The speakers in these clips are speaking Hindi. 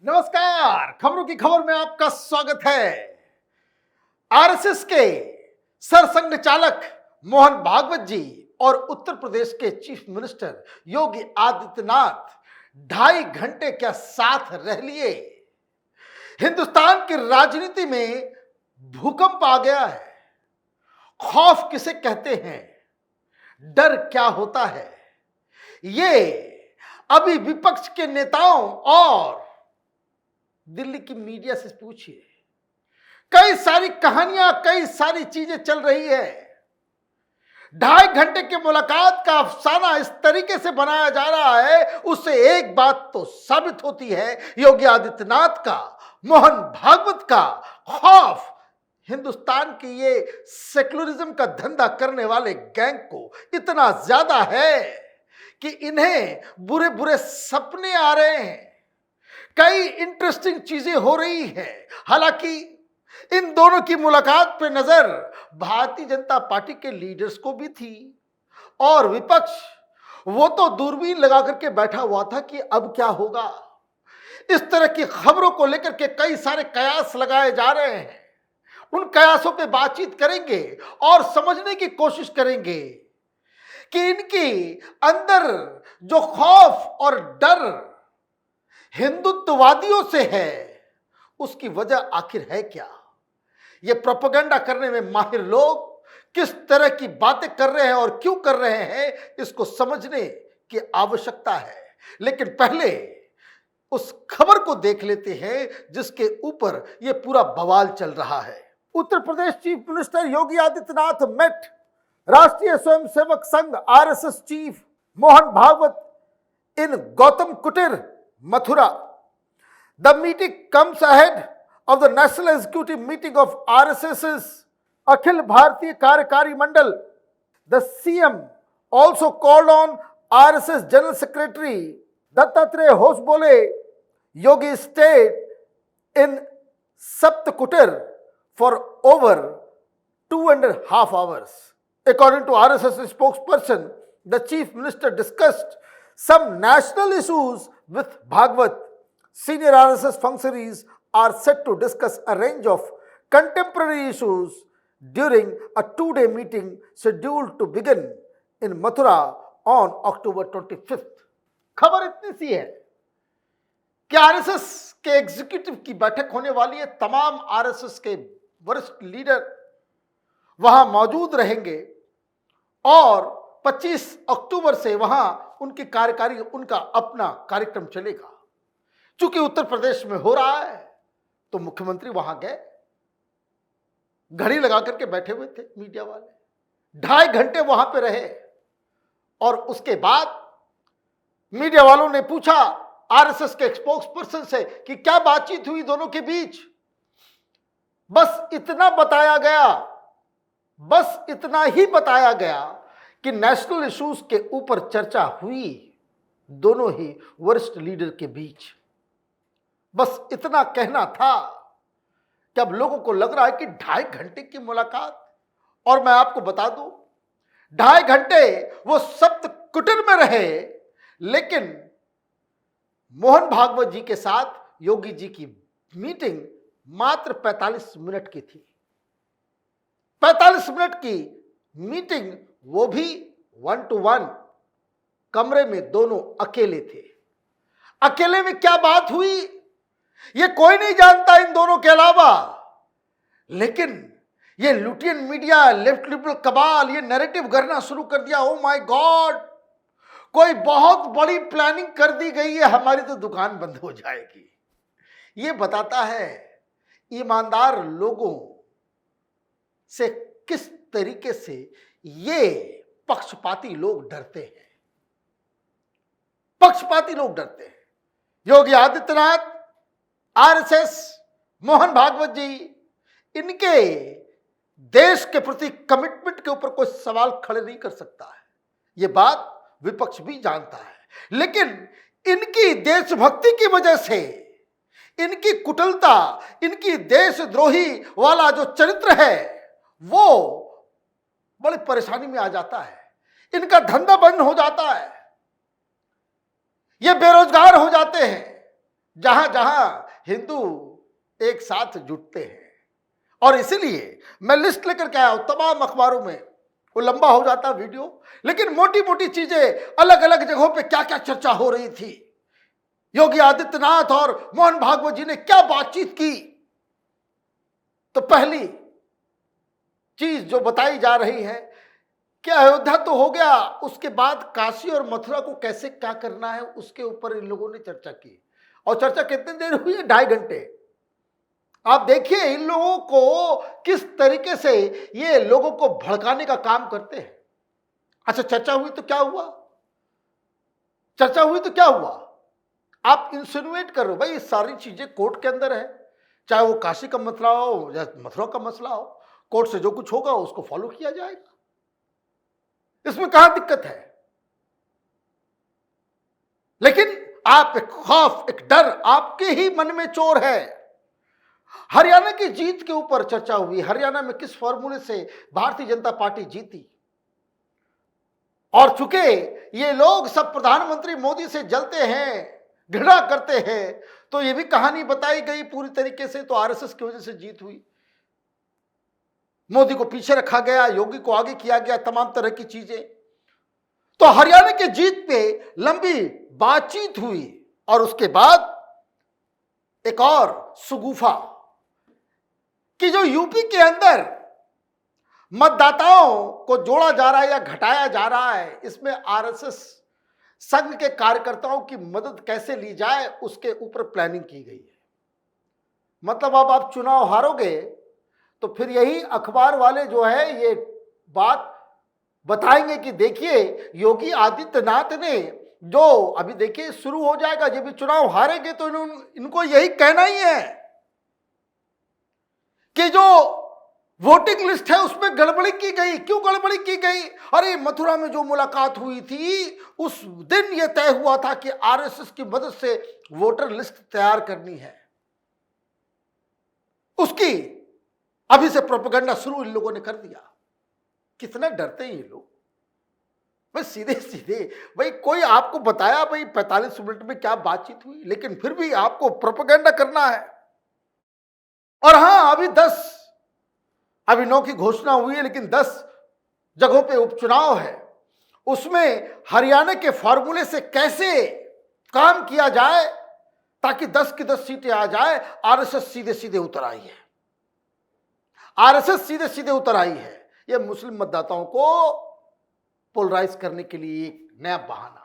नमस्कार, खबरों की खबर में आपका स्वागत है। आरएसएस के सरसंघ चालक मोहन भागवत जी और उत्तर प्रदेश के चीफ मिनिस्टर योगी आदित्यनाथ 2.5 घंटे क्या साथ रह लिए। हिंदुस्तान की राजनीति में भूकंप आ गया है। खौफ किसे कहते हैं, डर क्या होता है, ये अभी विपक्ष के नेताओं और दिल्ली की मीडिया से पूछिए। कई सारी कहानियां, कई सारी चीजें चल रही है। 2.5 घंटे की मुलाकात का अफसाना इस तरीके से बनाया जा रहा है, उससे एक बात तो साबित होती है, योगी आदित्यनाथ का, मोहन भागवत का खौफ हिंदुस्तान की ये सेक्युलरिज्म का धंधा करने वाले गैंग को इतना ज्यादा है कि इन्हें बुरे बुरे सपने आ रहे हैं। कई इंटरेस्टिंग चीजें हो रही है। हालांकि इन दोनों की मुलाकात पे नजर भारतीय जनता पार्टी के लीडर्स को भी थी और विपक्ष वो तो दूरबीन लगा करके बैठा हुआ था कि अब क्या होगा। इस तरह की खबरों को लेकर के कई सारे कयास लगाए जा रहे हैं। उन कयासों पे बातचीत करेंगे और समझने की कोशिश करेंगे कि इनकी अंदर जो खौफ और डर हिंदुत्ववादियों से है, उसकी वजह आखिर है क्या। ये प्रोपेगेंडा करने में माहिर लोग किस तरह की बातें कर रहे हैं और क्यों कर रहे हैं, इसको समझने की आवश्यकता है। लेकिन पहले उस खबर को देख लेते हैं जिसके ऊपर यह पूरा बवाल चल रहा है। Uttar Pradesh chief minister Yogi Adityanath met राष्ट्रीय स्वयंसेवक संघ आरएसएस चीफ मोहन भागवत इन गौतम कुटीर, Mathura. The meeting comes ahead of the National Executive Meeting of RSS's Akhil Bharatiya Karyakari Mandal. The CM also called on RSS General Secretary Dattatreya Hosbole Yogi stayed in Saptakutir for over 2.5 hours. According to RSS spokesperson, the chief minister discussed some national issues with Bhagwat. Senior RSS functionaries are set to discuss a range of contemporary issues during a 2-day meeting scheduled to begin in Mathura on October 25th. खबर इतनी सी है कि आरएसएस के एग्जीक्यूटिव की बैठक होने वाली है। तमाम आरएसएस के वरिष्ठ लीडर वहां मौजूद रहेंगे और 25 अक्टूबर से वहां उनकी कार्यकारी, उनका अपना कार्यक्रम चलेगा। चूंकि उत्तर प्रदेश में हो रहा है तो मुख्यमंत्री वहां गए, घड़ी लगा करके बैठे हुए थे मीडिया वाले। 2.5 घंटे वहां पे रहे और उसके बाद मीडिया वालों ने पूछा आरएसएस के स्पोक्स पर्सन से कि क्या बातचीत हुई दोनों के बीच। बस इतना बताया गया, बस इतना ही बताया गया कि नेशनल इश्यूज के ऊपर चर्चा हुई दोनों ही वरिष्ठ लीडर के बीच। बस इतना कहना था कि अब लोगों को लग रहा है कि 2.5 घंटे की मुलाकात, और मैं आपको बता दूं 2.5 घंटे वो सप्त कुटीर में रहे, लेकिन मोहन भागवत जी के साथ योगी जी की मीटिंग मात्र 45 मिनट की थी। 45 मिनट की मीटिंग, वो भी 1-to-1 कमरे में दोनों अकेले थे। अकेले में क्या बात हुई ये कोई नहीं जानता इन दोनों के अलावा, लेकिन ये लुटियन मीडिया, लेफ्ट लिबरल कबाल ये नैरेटिव करना शुरू कर दिया, ओ माय गॉड कोई बहुत बड़ी प्लानिंग कर दी गई है, हमारी तो दुकान बंद हो जाएगी। ये बताता है ईमानदार लोगों से किस तरीके से ये पक्षपाती लोग डरते हैं। पक्षपाती लोग डरते हैं। योगी आदित्यनाथ, आरएसएस, मोहन भागवत जी, इनके देश के प्रति कमिटमेंट के ऊपर कोई सवाल खड़े नहीं कर सकता है। यह बात विपक्ष भी जानता है, लेकिन इनकी देशभक्ति की वजह से, इनकी कुटिलता, इनकी देशद्रोही वाला जो चरित्र है वो बड़ी परेशानी में आ जाता है। इनका धंधा बंद हो जाता है, ये बेरोजगार हो जाते हैं, जहां जहां हिंदू एक साथ जुटते हैं। और इसीलिए मैं लिस्ट लेकर के आया हूं तमाम अखबारों में। वो लंबा हो जाता वीडियो, लेकिन मोटी मोटी चीजें अलग अलग जगहों पे क्या क्या चर्चा हो रही थी, योगी आदित्यनाथ और मोहन भागवत जी ने क्या बातचीत की। तो पहली चीज जो बताई जा रही है कि अयोध्या तो हो गया, उसके बाद काशी और मथुरा को कैसे क्या करना है उसके ऊपर इन लोगों ने चर्चा की। और चर्चा कितनी देर हुई है? 2.5 घंटे। आप देखिए इन लोगों को किस तरीके से ये लोगों को भड़काने का काम करते हैं। अच्छा, चर्चा हुई तो क्या हुआ? चर्चा हुई तो क्या हुआ? आप इंसिनुएट कर रहे हो भाई, सारी चीजें कोर्ट के अंदर है, चाहे वो काशी का मसला हो या मथुरा का मसला हो, कोर्ट से जो कुछ होगा उसको फॉलो किया जाएगा। इसमें कहां दिक्कत है? लेकिन आप एक खौफ, एक डर आपके ही मन में चोर है। हरियाणा की जीत के ऊपर चर्चा हुई, हरियाणा में किस फॉर्मूले से भारतीय जनता पार्टी जीती। और चूंकि ये लोग सब प्रधानमंत्री मोदी से जलते हैं, घृणा करते हैं, तो ये भी कहानी बताई गई पूरी तरीके से, तो आरएसएस की वजह से जीत हुई। मोदी को पीछे रखा गया, योगी को आगे किया गया, तमाम तरह की चीजें। तो हरियाणा की जीत पे लंबी बातचीत हुई और उसके बाद एक और सुगुफा कि जो यूपी के अंदर मतदाताओं को जोड़ा जा रहा है या घटाया जा रहा है, इसमें आरएसएस संघ के कार्यकर्ताओं की मदद कैसे ली जाए उसके ऊपर प्लानिंग की गई है। मतलब अब आप चुनाव हारोगे तो फिर यही अखबार वाले जो है ये बात बताएंगे कि देखिए योगी आदित्यनाथ ने जो अभी देखिए शुरू हो जाएगा, जब भी चुनाव हारेंगे तो इनको यही कहना ही है कि जो वोटिंग लिस्ट है उसमें गड़बड़ी की गई। क्यों गड़बड़ी की गई? अरे मथुरा में जो मुलाकात हुई थी उस दिन यह तय हुआ था कि आरएसएस की मदद से वोटर लिस्ट तैयार करनी है, उसकी अभी से प्रोपेगेंडा शुरू इन लोगों ने कर दिया। कितना डरते हैं ये लोग भाई, सीधे सीधे भाई। कोई आपको बताया भाई 45 मिनट में क्या बातचीत हुई, लेकिन फिर भी आपको प्रोपेगेंडा करना है। और हां, अभी 9 की घोषणा हुई है, लेकिन 10 जगहों पे उपचुनाव है। उसमें हरियाणा के फॉर्मूले से कैसे काम किया जाए ताकि 10 की 10 सीटें आ जाए। आरएसएस सीधे सीधे उतर आई है। आरएसएस सीधे सीधे उतर आई है। यह मुस्लिम मतदाताओं को पोलराइज करने के लिए एक नया बहाना।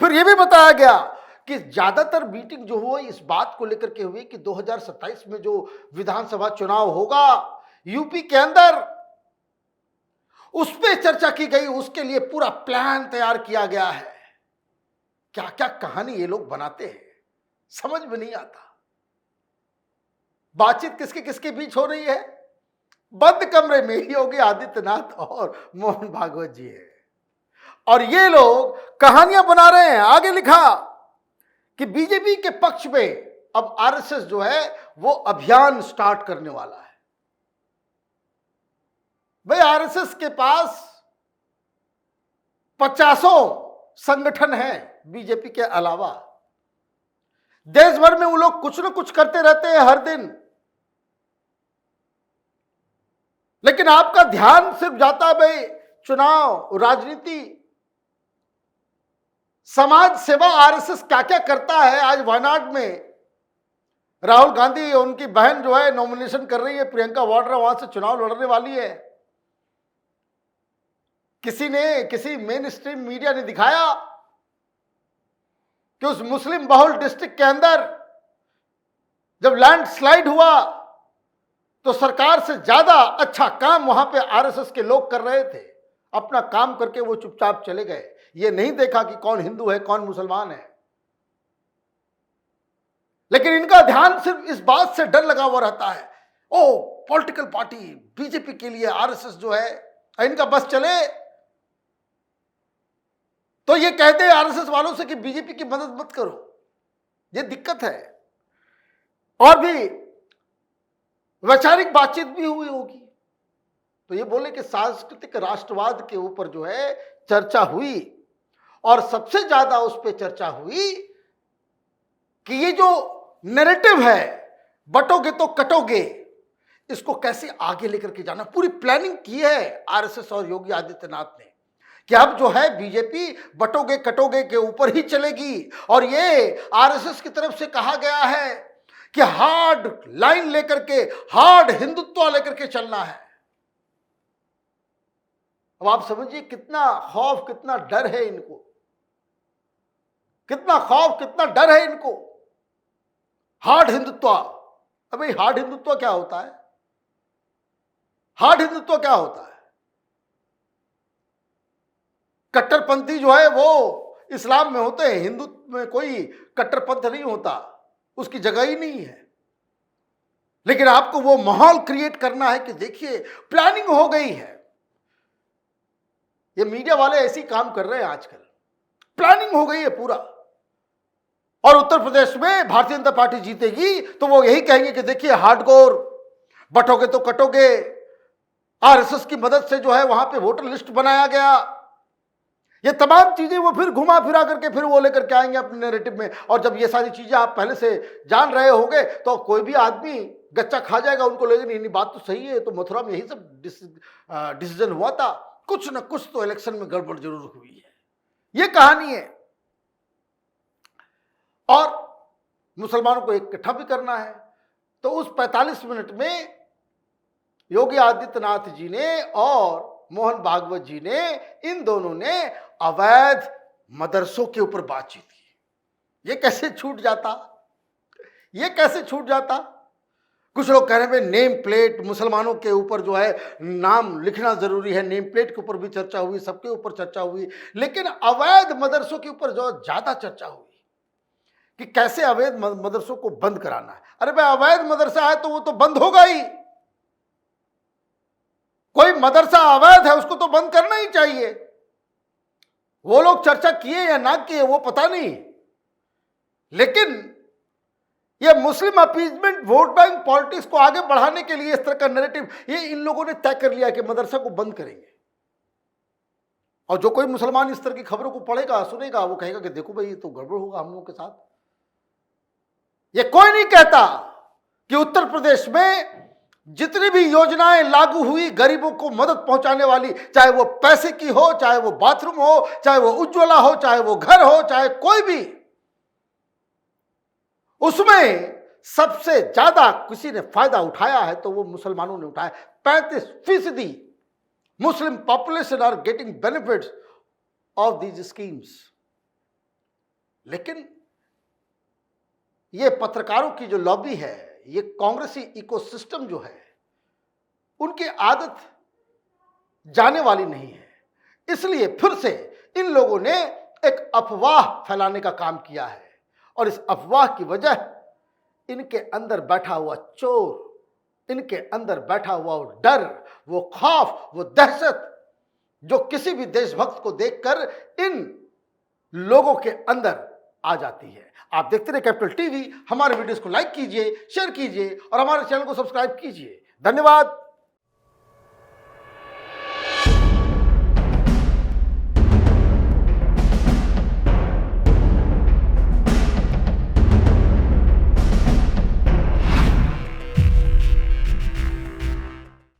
फिर यह भी बताया गया कि ज्यादातर मीटिंग जो हुई इस बात को लेकर के हुई कि 2027 में जो विधानसभा चुनाव होगा यूपी के अंदर, उस पर चर्चा की गई, उसके लिए पूरा प्लान तैयार किया गया है। क्या क्या कहानी ये लोग बनाते हैं, समझ में नहीं आता। बातचीत किसके किसके बीच हो रही है? बंद कमरे में योगी आदित्यनाथ और मोहन भागवत जी है, और ये लोग कहानियां बना रहे हैं। आगे लिखा कि बीजेपी के पक्ष में अब आरएसएस जो है वो अभियान स्टार्ट करने वाला है। भाई आरएसएस के पास 50 संगठन हैं बीजेपी के अलावा। देश भर में वो लोग कुछ न कुछ करते रहते हैं हर दिन, लेकिन आपका ध्यान सिर्फ जाता है भाई चुनाव, राजनीति, समाज सेवा। आरएसएस क्या क्या करता है। आज वायनाड में राहुल गांधी, उनकी बहन जो है नॉमिनेशन कर रही है, प्रियंका वाड्रा वहां से चुनाव लड़ने वाली है। किसी मेन स्ट्रीम मीडिया ने दिखाया कि उस मुस्लिम बहुल डिस्ट्रिक्ट के अंदर जब लैंडस्लाइड हुआ तो सरकार से ज्यादा अच्छा काम वहां पे आरएसएस के लोग कर रहे थे। अपना काम करके वो चुपचाप चले गए। ये नहीं देखा कि कौन हिंदू है कौन मुसलमान है, लेकिन इनका ध्यान सिर्फ इस बात से डर लगा हुआ रहता है, ओ पॉलिटिकल पार्टी बीजेपी के लिए आरएसएस जो है इनका बस चले तो ये कहते हैं आरएसएस वालों से कि बीजेपी की मदद मत करो। ये दिक्कत है। और भी वैचारिक बातचीत भी हुई होगी, तो ये बोले कि सांस्कृतिक राष्ट्रवाद के ऊपर जो है चर्चा हुई। और सबसे ज्यादा उस पर चर्चा हुई कि ये जो नैरेटिव है बटोगे तो कटोगे, इसको कैसे आगे लेकर के जाना। पूरी प्लानिंग की है आरएसएस और योगी आदित्यनाथ ने कि अब जो है बीजेपी बटोगे कटोगे के ऊपर ही चलेगी। और ये आरएसएस की तरफ से कहा गया है कि हार्ड लाइन लेकर के, हार्ड हिंदुत्व लेकर के चलना है। अब आप समझिए कितना खौफ, कितना डर है इनको, कितना खौफ, कितना डर है इनको। हार्ड हिंदुत्व, अबे हार्ड हिंदुत्व क्या होता है? हार्ड हिंदुत्व क्या होता है? कट्टरपंथी जो है वो इस्लाम में होते हैं, हिंदुत्व में कोई कट्टरपंथ नहीं होता, उसकी जगह ही नहीं है। लेकिन आपको वो माहौल क्रिएट करना है कि देखिए प्लानिंग हो गई है। ये मीडिया वाले ऐसे ही काम कर रहे हैं आजकल, प्लानिंग हो गई है पूरा। और उत्तर प्रदेश में भारतीय जनता पार्टी जीतेगी तो वो यही कहेंगे कि देखिए हार्डकोर, बटोगे तो कटोगे, आरएसएस की मदद से जो है वहां पे वोटर लिस्ट बनाया गया। ये तमाम चीजें वो फिर घुमा फिरा करके फिर वो लेकर के आएंगे अपने नैरेटिव में। और जब ये सारी चीजें आप पहले से जान रहे होंगे तो कोई भी आदमी गच्चा खा जाएगा उनको, लेकिन नहीं बात तो सही है, तो मथुरा में यही सब डिसीजन हुआ था, कुछ न कुछ तो इलेक्शन में गड़बड़ जरूर हुई है, ये कहानी है। और मुसलमानों को इकट्ठा भी करना है। तो उस 45 मिनट में योगी आदित्यनाथ जी ने और मोहन भागवत जी ने, इन दोनों ने अवैध मदरसों के ऊपर बातचीत की। ये कैसे छूट जाता? ये कैसे छूट जाता? कुछ लोग कह रहे हैं नेम प्लेट, मुसलमानों के ऊपर जो है नाम लिखना जरूरी है, नेम प्लेट के ऊपर भी चर्चा हुई, सबके ऊपर चर्चा हुई, लेकिन अवैध मदरसों के ऊपर जो ज्यादा चर्चा हुई कि कैसे अवैध मदरसों को बंद कराना है। अरे भाई अवैध मदरसा है तो वो तो बंद होगा ही। कोई मदरसा अवैध है उसको तो बंद करना ही चाहिए। वो लोग चर्चा किए या ना किए वो पता नहीं, लेकिन ये Muslim appeasement, vote bank politics को आगे बढ़ाने के लिए इस तरह का नैरेटिव ये इन लोगों ने तय कर लिया कि मदरसा को बंद करेंगे। और जो कोई मुसलमान इस तरह की खबरों को पढ़ेगा, सुनेगा, वो कहेगा कि देखो भाई ये तो गड़बड़ होगा हम लोगों के साथ। ये कोई नहीं कहता कि उत्तर प्रदेश में जितनी भी योजनाएं लागू हुई गरीबों को मदद पहुंचाने वाली, चाहे वो पैसे की हो, चाहे वो बाथरूम हो, चाहे वो उज्ज्वला हो, चाहे वो घर हो, चाहे कोई भी, उसमें सबसे ज्यादा किसी ने फायदा उठाया है तो वो मुसलमानों ने उठाया। 35% Muslim population are getting benefits of these schemes. लेकिन ये पत्रकारों की जो लॉबी है, ये कांग्रेसी इकोसिस्टम जो है, उनकी आदत जाने वाली नहीं है। इसलिए फिर से इन लोगों ने एक अफवाह फैलाने का काम किया है। और इस अफवाह की वजह इनके अंदर बैठा हुआ चोर, इनके अंदर बैठा हुआ वो डर, वो खौफ, वो दहशत जो किसी भी देशभक्त को देखकर इन लोगों के अंदर आ जाती है। आप देखते रहे कैपिटल टीवी। हमारे वीडियोस को लाइक कीजिए, शेयर कीजिए और हमारे चैनल को सब्सक्राइब कीजिए। धन्यवाद।